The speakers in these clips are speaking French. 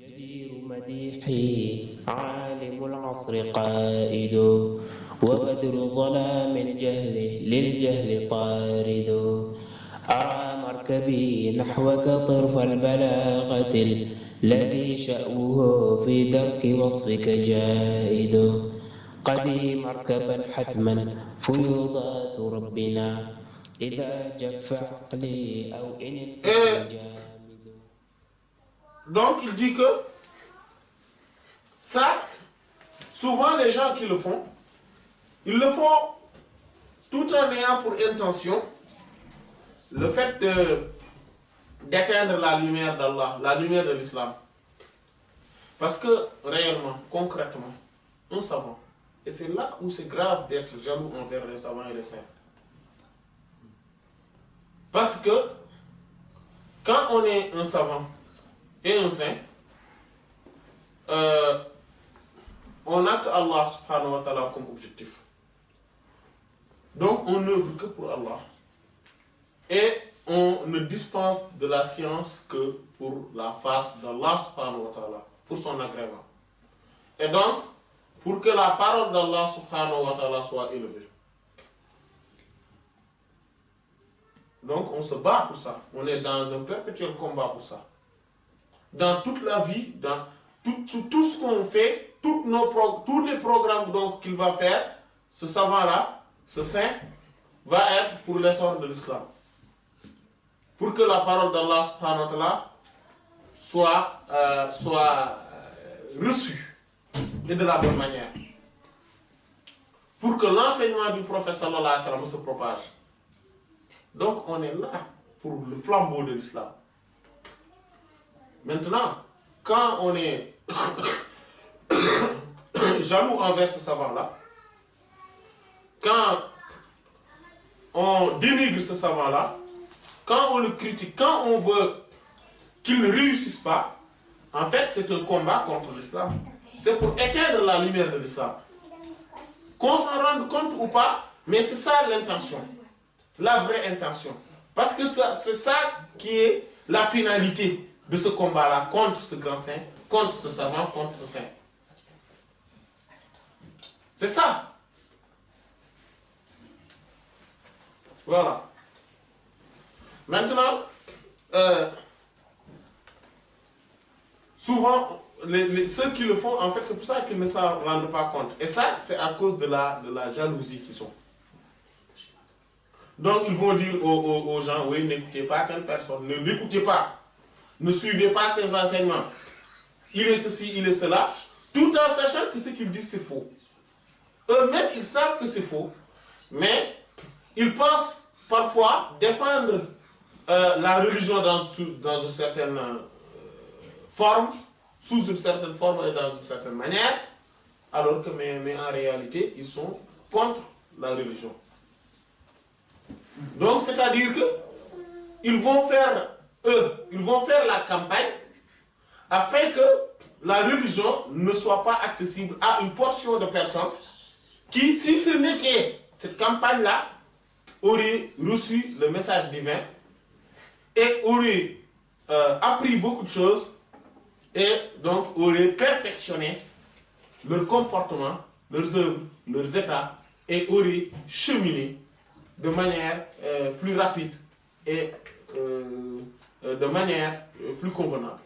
جدير مديحي عالم العصر قائد وبدر ظلام الجهل للجهل طارد أرى مركبي نحوك طرف البلاغة الذي شأوه في درك وصفك جائد قدي مركبا حتما فيوضات ربنا إذا جف عقلي أو إن الفكر جامد. Donc il dit que ça, souvent les gens qui le font, ils le font tout en ayant pour intention le fait d'éteindre la lumière d'Allah, la lumière de l'islam. Parce que réellement, concrètement, un savant, et c'est là où c'est grave d'être jaloux envers les savants et les saints. Parce que quand on est un savant et un saint, on n'a que Allah subhanahu wa ta'ala comme objectif. Donc on n'œuvre que pour Allah. Et on ne dispense de la science que pour la face d'Allah subhanahu wa ta'ala, pour son agrément. Et donc, pour que la parole d'Allah subhanahu wa ta'ala soit élevée. Donc on se bat pour ça. On est dans un perpétuel combat pour ça. Dans toute la vie, dans tout ce qu'on fait, tous les programmes qu'il va faire, ce savant-là, ce saint, va être pour l'essor de l'islam. Pour que la parole d'Allah subhanahu wa ta'ala soit reçue et de la bonne manière. Pour que l'enseignement du prophète sallallahu alayhi wa sallam se propage. Donc on est là pour le flambeau de l'islam. Maintenant, quand on est jaloux envers ce savant-là, quand on dénigre ce savant-là, quand on le critique, quand on veut qu'il ne réussisse pas, en fait, c'est un combat contre l'islam. C'est pour éteindre la lumière de l'islam. Qu'on s'en rende compte ou pas, mais c'est ça l'intention. La vraie intention. Parce que c'est ça qui est la finalité de ce combat-là contre ce grand saint, contre ce savant, contre ce saint. C'est ça. Voilà. Maintenant, souvent, ceux qui le font, en fait, c'est pour ça qu'ils ne s'en rendent pas compte. Et ça, c'est à cause de la jalousie qu'ils ont. Donc, ils vont dire aux gens, oui, n'écoutez pas telle personne, ne l'écoutez pas, ne suivez pas ses enseignements. Il est ceci, il est cela, tout en sachant que ce qu'ils disent, c'est faux. Eux-mêmes, ils savent que c'est faux, mais ils pensent parfois défendre la religion dans une certaine forme, sous une certaine forme et dans une certaine manière, alors que, mais en réalité, ils sont contre la religion. Donc, c'est-à-dire que ils vont faire la campagne afin que la religion ne soit pas accessible à une portion de personnes qui, si ce n'était cette campagne-là, auraient reçu le message divin et auraient appris beaucoup de choses et donc auraient perfectionné leur comportement, leurs œuvres, leurs états et auraient cheminé de manière plus rapide et de manière plus convenable.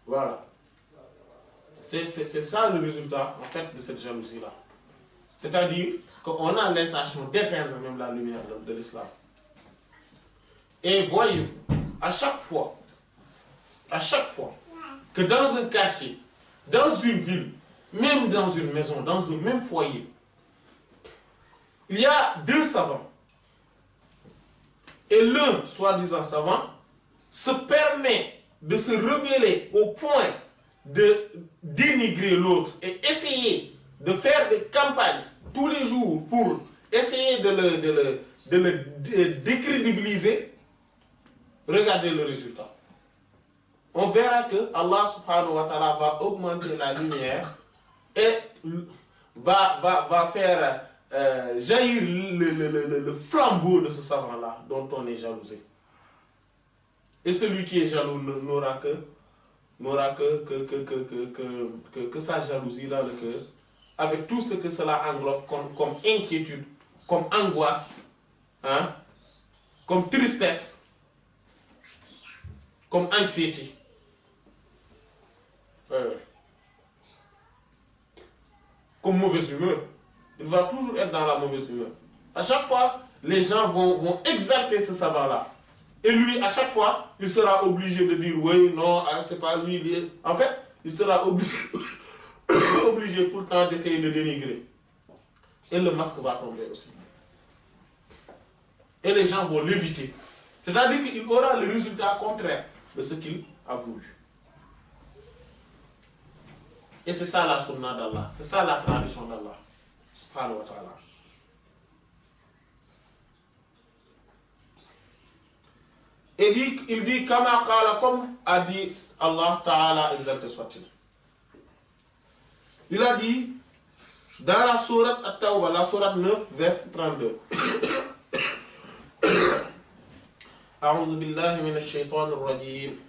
Voilà. C'est ça le résultat, en fait, de cette jalousie-là. C'est-à-dire qu'on a l'intention d'éteindre même la lumière de l'islam. Et voyez-vous, à chaque fois que dans un quartier, dans une ville, même dans une maison, dans un même foyer, il y a deux savants. Et l'un, soi-disant savant, se permet de se rebeller au point de dénigrer l'autre et essayer de faire des campagnes tous les jours pour essayer de le décrédibiliser. Regardez le résultat. On verra que Allah subhanahu wa ta'ala va augmenter la lumière et va faire jaillir le flambeau de ce savant-là dont on est jalousé. Et celui qui est jaloux n'aura que n'aura que sa jalousie dans le cœur, avec tout ce que cela englobe comme inquiétude, comme angoisse, hein, comme tristesse, comme anxiété. Comme mauvaise humeur. Il va toujours être dans la mauvaise humeur. À chaque fois, les gens vont exalter ce savant-là. Et lui, à chaque fois, il sera obligé de dire oui, non, c'est pas lui. En fait, il sera obligé, obligé tout le temps d'essayer de dénigrer. Et le masque va tomber aussi. Et les gens vont l'éviter. C'est-à-dire qu'il aura le résultat contraire de ce qu'il a voulu. Et c'est ça la sunna d'Allah. C'est ça la tradition d'Allah. Subhanahu wa ta'ala. Et il dit, Kama qala, comme a dit Allah Ta'ala, exalté soit-il. Il a dit, dans la sourate At-Tawbah, la sourate 9, verset 32. أعوذ بالله من الشيطان الرجيم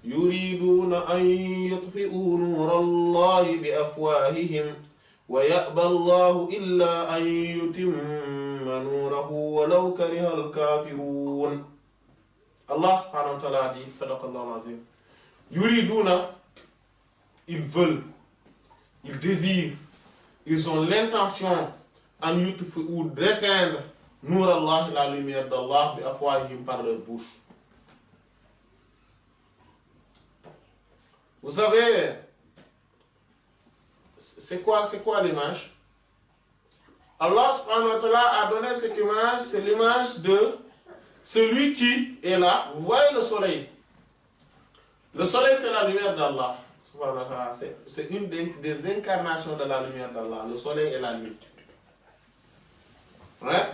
يريدون أن يطفئوا نور الله بأفواههم ويأبى الله إلا أن يتم نوره ولو كره الكافرون. Allah subhanahu wa ta'ala a dit, sadaqallahu azim, yuriduna, ils veulent, ils désirent, ils ont l'intention en yutfi'u d'éteindre Nour Allah, la lumière d'Allah, bi afwahihim, par leur bouche. Vous savez, c'est quoi l'image? Allah subhanahu wa ta'ala a donné cette image, c'est l'image de celui qui est là. Vous voyez le soleil. Le soleil, c'est la lumière d'Allah. C'est une des incarnations de la lumière d'Allah. Le soleil et la nuit. Ouais?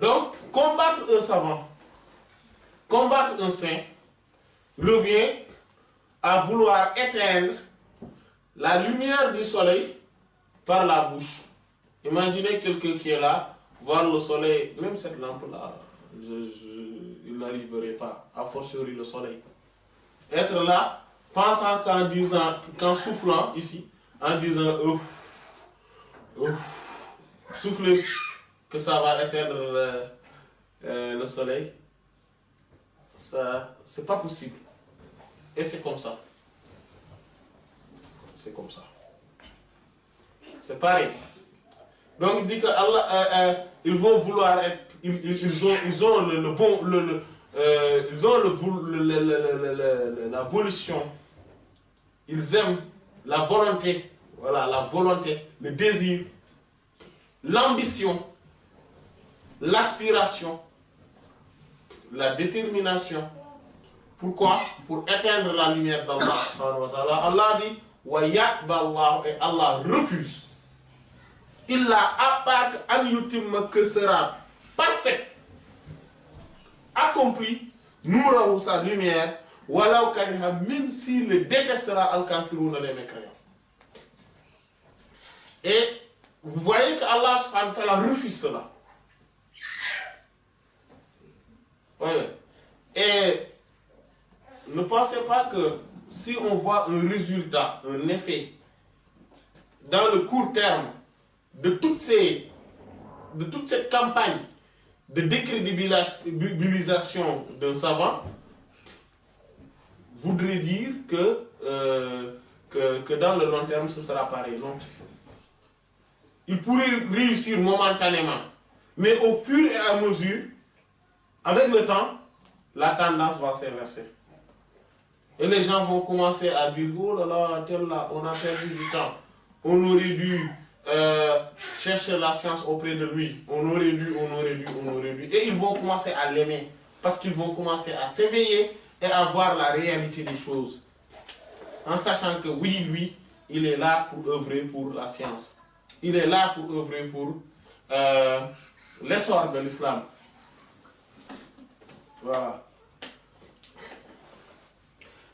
Donc, combattre un savant, combattre un saint, revient à vouloir éteindre la lumière du soleil par la bouche. Imaginez quelqu'un qui est là, voir le soleil, même cette lampe-là, il n'arriverait pas, a fortiori le soleil. Être là, pensant qu'en soufflant ici, en disant ouf, ouf, souffler, que ça va éteindre le soleil, ça, c'est pas possible. Et c'est comme ça. C'est comme ça. C'est pareil. Donc il dit que Allah, ils vont vouloir être, ils ont la volition, ils aiment la volonté, voilà, la volonté, le désir, l'ambition, l'aspiration, la détermination. Pourquoi? Pour éteindre la lumière d'Allah. Allah dit wa ya'ba Allah, et Allah refuse. Il a à part an yutimma, que sera parfait, accompli, nourahu, sa lumière, walaw kariha, même s'il le détestera al-kafiruna, les mécréants. Et vous voyez que Allah subhanahu wa ta'ala refuse cela. Oui. Et ne pensez pas que si on voit un résultat, un effet, dans le court terme, de toute cette campagne de décrédibilisation d'un savant, voudrait dire que dans le long terme, ce sera pareil. Non? Il pourrait réussir momentanément, mais au fur et à mesure, avec le temps, la tendance va s'inverser. Et les gens vont commencer à dire, oh là là, tel là, on a perdu du temps. On aurait dû chercher la science auprès de lui. On aurait dû. Et ils vont commencer à l'aimer. Parce qu'ils vont commencer à s'éveiller et à voir la réalité des choses. En sachant que oui, lui, il est là pour œuvrer pour la science. Il est là pour œuvrer pour l'essor de l'islam. Voilà.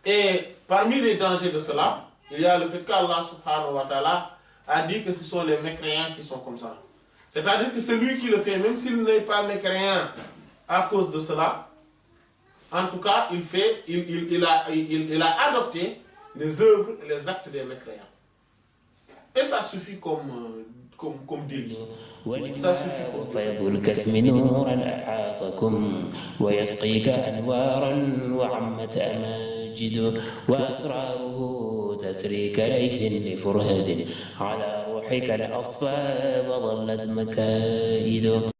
Et parmi les dangers de cela, il y a le fait qu'Allah subhanahu wa ta'ala a dit que ce sont les mécréants qui sont comme ça. C'est-à-dire que celui qui le fait, même s'il n'est pas mécréant à cause de cela, En tout cas, il a adopté les œuvres et les actes des mécréants. Et ça suffit comme dit. Ça suffit comme فيض الكسم نورا أحاطكم ويسقيك أنوارا وعمت أماجد وأسراره تسري كليث لفرهد على روحك الأصفى وظلت مكائد